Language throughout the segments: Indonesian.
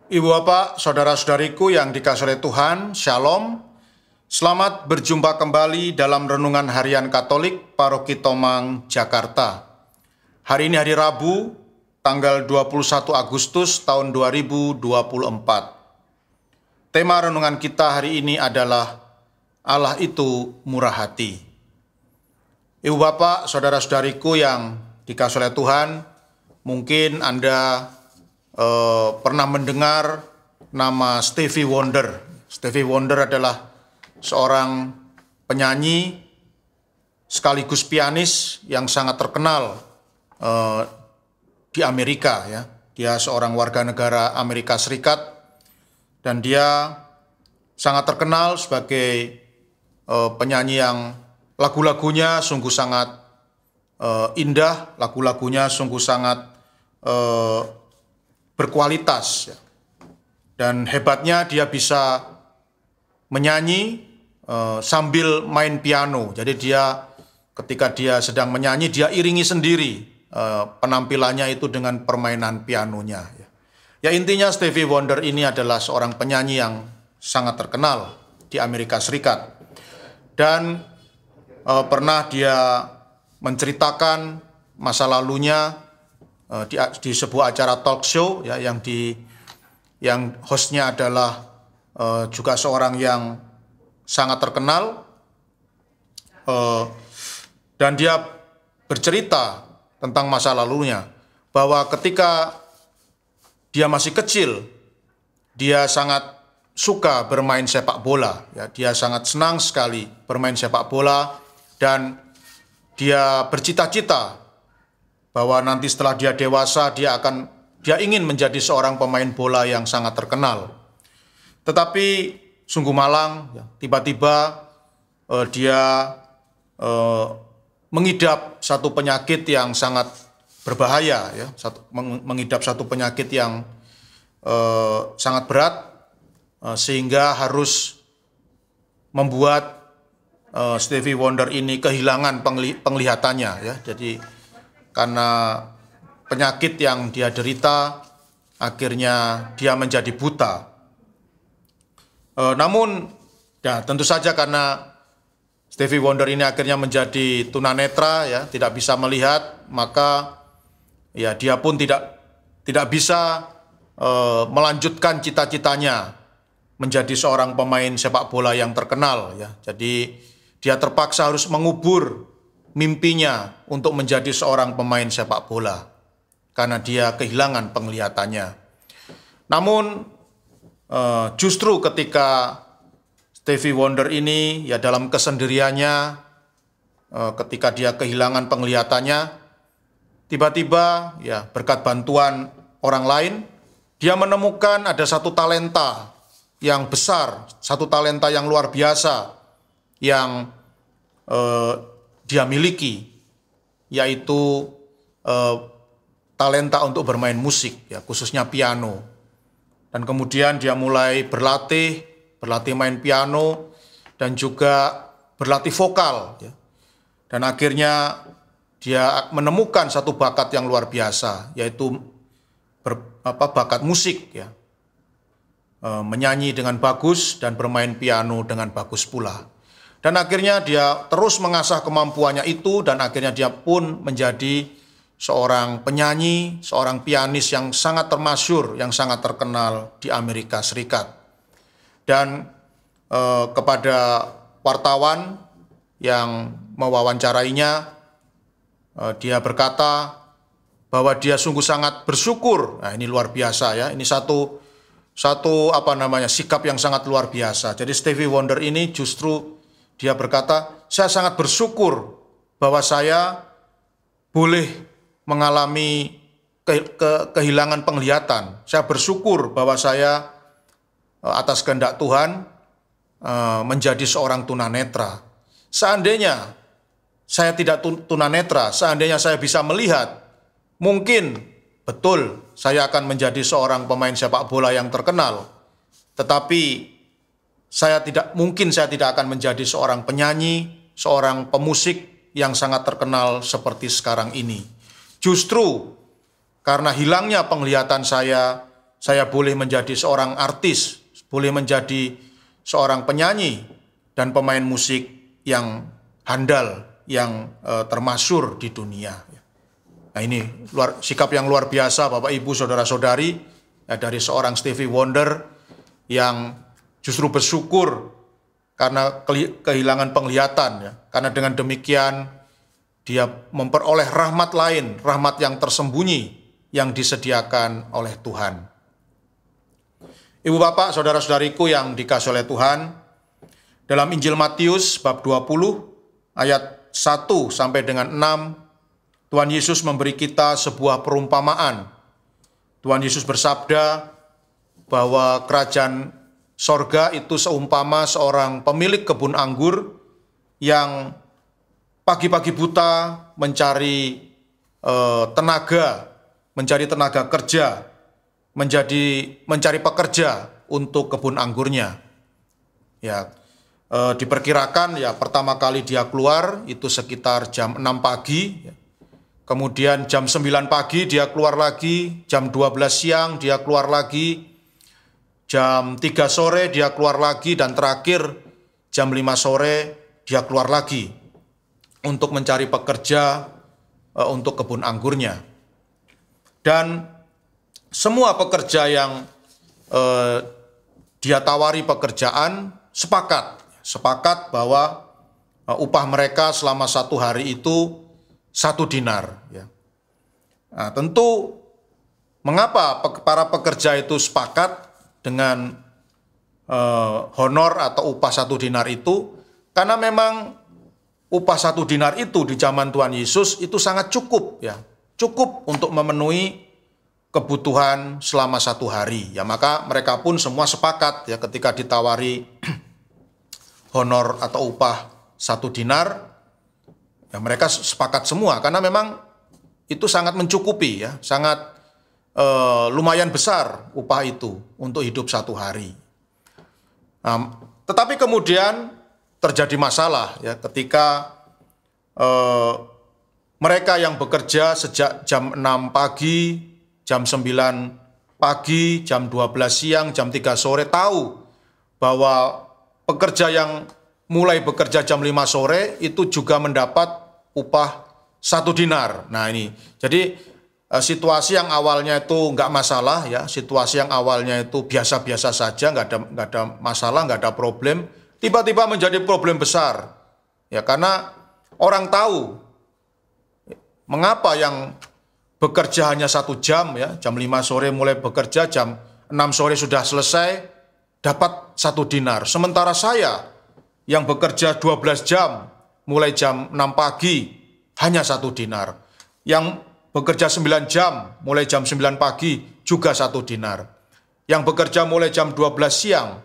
Ibu bapak, saudara-saudariku yang dikasihi oleh Tuhan, Shalom. Selamat berjumpa kembali dalam Renungan Harian Katolik Paroki Tomang, Jakarta. Hari ini hari Rabu, tanggal 21 Agustus tahun 2024. Tema renungan kita hari ini adalah Allah itu murah hati. Ibu bapak, saudara-saudariku yang dikasihi oleh Tuhan, mungkin Anda pernah mendengar nama Stevie Wonder. Stevie Wonder adalah seorang penyanyi sekaligus pianis yang sangat terkenal di Amerika. Ya, dia seorang warga negara Amerika Serikat dan dia sangat terkenal sebagai penyanyi yang lagu-lagunya sungguh sangat indah, lagu-lagunya sungguh sangat berkualitas, dan hebatnya dia bisa menyanyi sambil main piano. Jadi dia ketika dia sedang menyanyi, dia iringi sendiri penampilannya itu dengan permainan pianonya. Ya, intinya Stevie Wonder ini adalah seorang penyanyi yang sangat terkenal di Amerika Serikat, dan pernah dia menceritakan masa lalunya di sebuah acara talk show, ya, yang hostnya adalah juga seorang yang sangat terkenal, dan dia bercerita tentang masa lalunya bahwa ketika dia masih kecil dia sangat suka bermain sepak bola. Ya, dia sangat senang sekali bermain sepak bola dan dia bercita-cita bahwa nanti setelah dia dewasa dia ingin menjadi seorang pemain bola yang sangat terkenal. Tetapi sungguh malang, ya, tiba-tiba dia mengidap satu penyakit yang sangat berbahaya, ya, mengidap satu penyakit yang sangat berat, sehingga harus membuat Stevie Wonder ini kehilangan penglihatannya. Ya, jadi karena penyakit yang dia derita, akhirnya dia menjadi buta. Namun, ya, tentu saja karena Stevie Wonder ini akhirnya menjadi tunanetra, ya, tidak bisa melihat, maka ya dia pun tidak bisa melanjutkan cita-citanya menjadi seorang pemain sepak bola yang terkenal. Ya. Jadi dia terpaksa harus mengubur mimpinya untuk menjadi seorang pemain sepak bola karena dia kehilangan penglihatannya. Namun justru ketika Stevie Wonder ini, ya, dalam kesendiriannya, ketika dia kehilangan penglihatannya, tiba-tiba, ya, berkat bantuan orang lain, dia menemukan ada satu talenta yang besar, satu talenta yang luar biasa yang dia miliki, yaitu talenta untuk bermain musik, ya, khususnya piano. Dan kemudian dia mulai berlatih main piano dan juga berlatih vokal, ya. Dan akhirnya dia menemukan satu bakat yang luar biasa, yaitu bakat musik, ya. Menyanyi dengan bagus dan bermain piano dengan bagus pula. Dan akhirnya dia terus mengasah kemampuannya itu, dan akhirnya dia pun menjadi seorang penyanyi, seorang pianis yang sangat termasyhur, yang sangat terkenal di Amerika Serikat. Dan kepada wartawan yang mewawancarainya, dia berkata bahwa dia sungguh sangat bersyukur. Nah, ini luar biasa, ya. Ini satu sikap yang sangat luar biasa. Jadi Stevie Wonder ini justru dia berkata, saya sangat bersyukur bahwa saya boleh mengalami kehilangan penglihatan. Saya bersyukur bahwa saya atas kehendak Tuhan menjadi seorang tunanetra. Seandainya saya tidak tunanetra, seandainya saya bisa melihat, mungkin betul saya akan menjadi seorang pemain sepak bola yang terkenal. Tetapi saya tidak akan menjadi seorang penyanyi, seorang pemusik yang sangat terkenal seperti sekarang ini. Justru karena hilangnya penglihatan saya, saya boleh menjadi seorang artis, boleh menjadi seorang penyanyi dan pemain musik yang handal, yang termasyhur di dunia. Nah, ini sikap yang luar biasa Bapak Ibu Saudara-saudari ya, dari seorang Stevie Wonder yang justru bersyukur karena kehilangan penglihatan ya. Karena dengan demikian dia memperoleh rahmat lain, rahmat yang tersembunyi yang disediakan oleh Tuhan. Ibu bapak, saudara-saudariku yang dikasihi oleh Tuhan, dalam Injil Matius bab 20 ayat 1 sampai dengan 6, Tuhan Yesus memberi kita sebuah perumpamaan. Tuhan Yesus bersabda bahwa kerajaan sorga itu seumpama seorang pemilik kebun anggur yang pagi-pagi buta mencari tenaga kerja, mencari pekerja untuk kebun anggurnya. Ya, diperkirakan ya pertama kali dia keluar itu sekitar jam 6 pagi. Kemudian jam 9 pagi dia keluar lagi, jam 12 siang dia keluar lagi, jam 3 sore dia keluar lagi, dan terakhir jam 5 sore dia keluar lagi untuk mencari pekerja untuk kebun anggurnya. Dan semua pekerja yang dia tawari pekerjaan sepakat bahwa upah mereka selama 1 hari itu 1 dinar. Ya. Nah, tentu mengapa para pekerja itu sepakat dengan honor atau upah 1 dinar itu? Karena memang upah 1 dinar itu di zaman Tuhan Yesus itu sangat cukup ya, cukup untuk memenuhi kebutuhan selama 1 hari. Ya, maka mereka pun semua sepakat ya ketika ditawari honor atau upah 1 dinar, ya mereka sepakat semua karena memang itu sangat mencukupi ya, sangat lumayan besar upah itu untuk hidup 1 hari. Nah, tetapi kemudian terjadi masalah ya ketika mereka yang bekerja sejak jam 6 pagi, jam 9 pagi, jam 12 siang, jam 3 sore tahu bahwa pekerja yang mulai bekerja jam 5 sore itu juga mendapat upah 1 dinar. Nah ini, jadi situasi yang awalnya itu nggak masalah ya, situasi yang awalnya itu biasa-biasa saja, nggak ada masalah, nggak ada problem, tiba-tiba menjadi problem besar. Ya karena orang tahu mengapa yang bekerja hanya 1 jam ya, jam 5 sore mulai bekerja, jam 6 sore sudah selesai, dapat 1 dinar. Sementara saya yang bekerja 12 jam, mulai jam 6 pagi, hanya 1 dinar. Yang bekerja 9 jam, mulai jam 9 pagi, juga 1 dinar. Yang bekerja mulai jam 12 siang,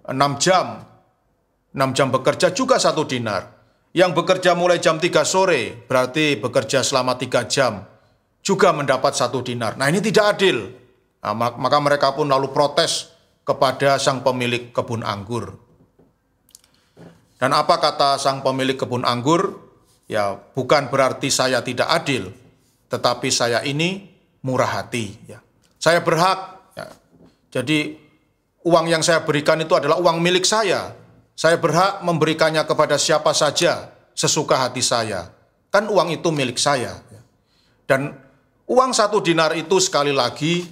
6 jam bekerja juga 1 dinar. Yang bekerja mulai jam 3 sore, berarti bekerja selama 3 jam, juga mendapat 1 dinar. Nah ini tidak adil. Nah, maka mereka pun lalu protes kepada sang pemilik kebun anggur. Dan apa kata sang pemilik kebun anggur? Ya bukan berarti saya tidak adil, tetapi saya ini murah hati. Ya. Saya berhak. Ya. Jadi uang yang saya berikan itu adalah uang milik saya. Saya berhak memberikannya kepada siapa saja sesuka hati saya. Kan uang itu milik saya. Ya. Dan uang 1 dinar itu sekali lagi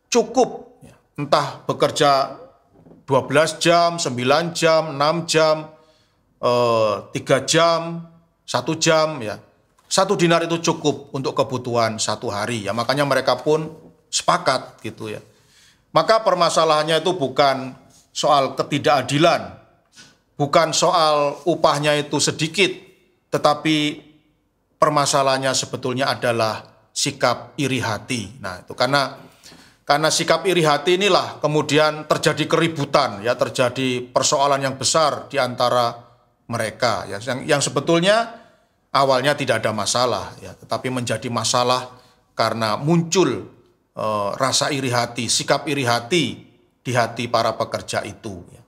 cukup. Ya. Entah bekerja 12 jam, 9 jam, 6 jam, 3 jam, 1 jam ya. 1 dinar itu cukup untuk kebutuhan 1 hari ya. Makanya mereka pun sepakat gitu ya. Maka permasalahannya itu bukan soal ketidakadilan, bukan soal upahnya itu sedikit, tetapi permasalahannya sebetulnya adalah sikap iri hati. Nah, itu karena sikap iri hati inilah kemudian terjadi keributan ya, terjadi persoalan yang besar di antara mereka ya, yang sebetulnya awalnya tidak ada masalah ya, tetapi menjadi masalah karena muncul rasa iri hati, sikap iri hati di hati para pekerja itu ya.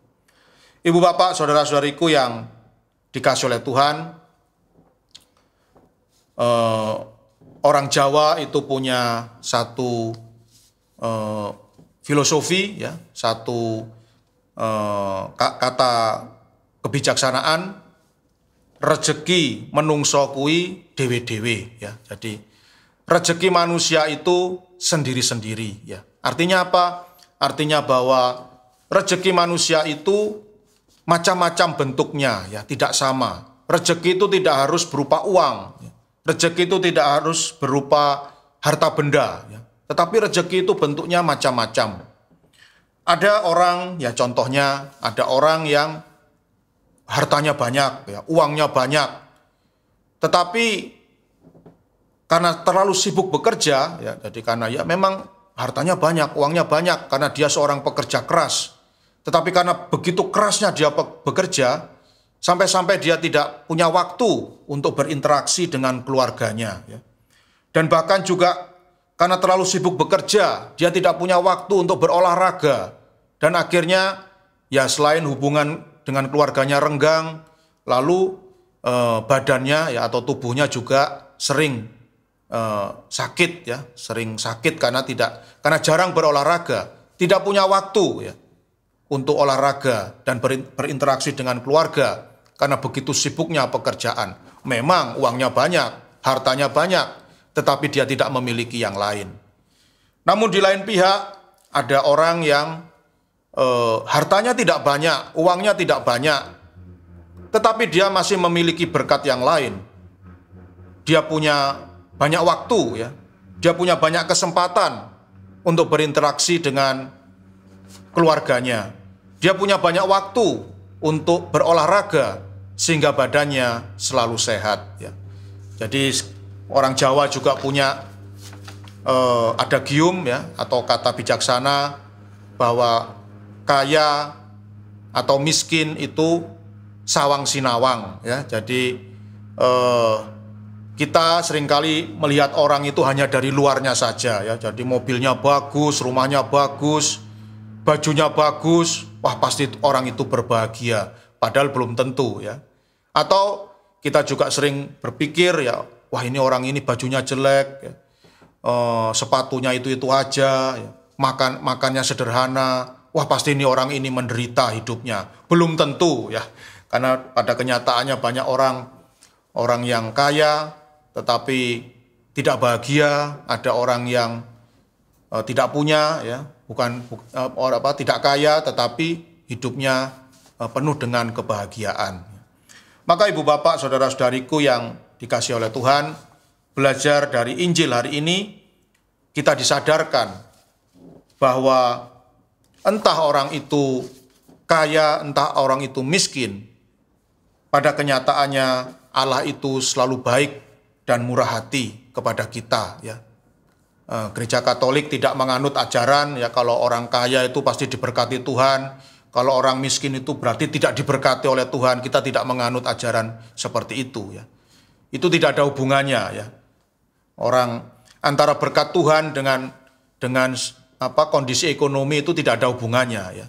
Ibu bapak, saudara-saudariku yang dikasihi oleh Tuhan, orang Jawa itu punya satu filosofi, ya, satu kata kebijaksanaan, rejeki menungso kui dewe-dewe, ya. Jadi rejeki manusia itu sendiri-sendiri, ya. Artinya apa? Artinya bahwa rejeki manusia itu macam-macam bentuknya, ya, tidak sama. Rejeki itu tidak harus berupa uang, ya. Rejeki itu tidak harus berupa harta benda, ya. Tetapi rejeki itu bentuknya macam-macam. Ada orang, ya contohnya, ada orang yang hartanya banyak, ya, uangnya banyak. Tetapi karena terlalu sibuk bekerja, ya, jadi karena ya memang hartanya banyak, uangnya banyak, karena dia seorang pekerja keras. Tetapi karena begitu kerasnya dia bekerja, sampai-sampai dia tidak punya waktu untuk berinteraksi dengan keluarganya, ya. Dan bahkan juga karena terlalu sibuk bekerja, dia tidak punya waktu untuk berolahraga. Dan akhirnya, ya selain hubungan dengan keluarganya renggang, lalu badannya, ya, atau tubuhnya juga sering sakit, ya, sering sakit karena jarang berolahraga, tidak punya waktu, ya, untuk olahraga dan berinteraksi dengan keluarga karena begitu sibuknya pekerjaan. Memang uangnya banyak, hartanya banyak, tetapi dia tidak memiliki yang lain. Namun di lain pihak ada orang yang hartanya tidak banyak, uangnya tidak banyak, tetapi dia masih memiliki berkat yang lain. Dia punya banyak waktu, ya. Dia punya banyak kesempatan untuk berinteraksi dengan keluarganya. Dia punya banyak waktu untuk berolahraga sehingga badannya selalu sehat, ya. Jadi orang Jawa juga punya ada gium, ya, atau kata bijaksana bahwa kaya atau miskin itu sawang sinawang, ya. Jadi kita seringkali melihat orang itu hanya dari luarnya saja, ya. Jadi mobilnya bagus, rumahnya bagus, bajunya bagus, wah pasti orang itu berbahagia. Padahal belum tentu, ya. Atau kita juga sering berpikir, ya, wah ini orang ini bajunya jelek, ya. Sepatunya itu aja, ya. Makannya sederhana. Wah pasti ini orang ini menderita hidupnya. Belum tentu, ya. Karena pada kenyataannya banyak orang yang kaya tetapi tidak bahagia. Ada orang yang tidak punya, ya, tidak kaya tetapi hidupnya penuh dengan kebahagiaan. Maka ibu bapak, saudara-saudariku yang dikasihi oleh Tuhan, belajar dari Injil hari ini kita disadarkan bahwa entah orang itu kaya, entah orang itu miskin, pada kenyataannya Allah itu selalu baik dan murah hati kepada kita, ya. Gereja Katolik tidak menganut ajaran, ya, kalau orang kaya itu pasti diberkati Tuhan, kalau orang miskin itu berarti tidak diberkati oleh Tuhan. Kita tidak menganut ajaran seperti itu, ya. Itu tidak ada hubungannya, ya. Orang antara berkat Tuhan dengan kondisi ekonomi itu tidak ada hubungannya, ya.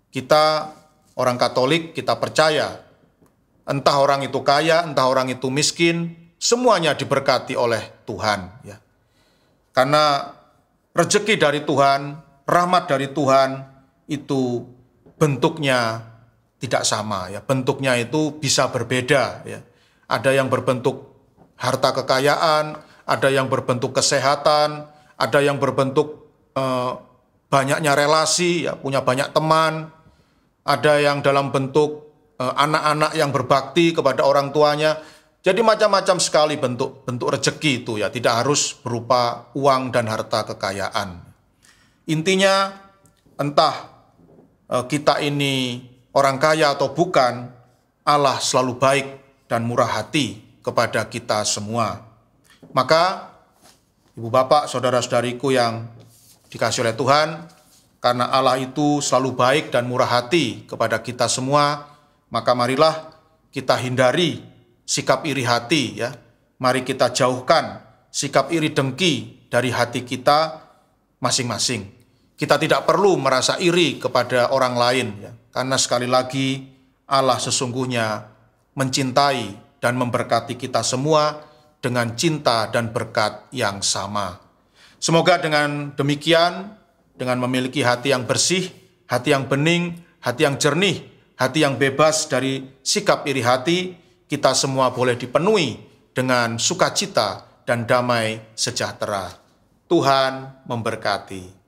Kita orang Katolik, kita percaya entah orang itu kaya, entah orang itu miskin, semuanya diberkati oleh Tuhan, ya. Karena rezeki dari Tuhan, rahmat dari Tuhan itu bentuknya tidak sama, ya. Bentuknya itu bisa berbeda, ya. Ada yang berbentuk harta kekayaan, ada yang berbentuk kesehatan, ada yang berbentuk banyaknya relasi, ya, punya banyak teman, ada yang dalam bentuk anak-anak yang berbakti kepada orang tuanya. Jadi macam-macam sekali bentuk rezeki itu, ya, tidak harus berupa uang dan harta kekayaan. Intinya entah kita ini orang kaya atau bukan, Allah selalu baik dan murah hati kepada kita semua. Maka ibu bapak, saudara-saudariku yang dikasihi oleh Tuhan, karena Allah itu selalu baik dan murah hati kepada kita semua, maka marilah kita hindari sikap iri hati, ya. Mari kita jauhkan sikap iri dengki dari hati kita masing-masing. Kita tidak perlu merasa iri kepada orang lain, ya. Karena sekali lagi Allah sesungguhnya mencintai dan memberkati kita semua dengan cinta dan berkat yang sama. Semoga dengan demikian, dengan memiliki hati yang bersih, hati yang bening, hati yang jernih, hati yang bebas dari sikap iri hati, kita semua boleh dipenuhi dengan sukacita dan damai sejahtera. Tuhan memberkati.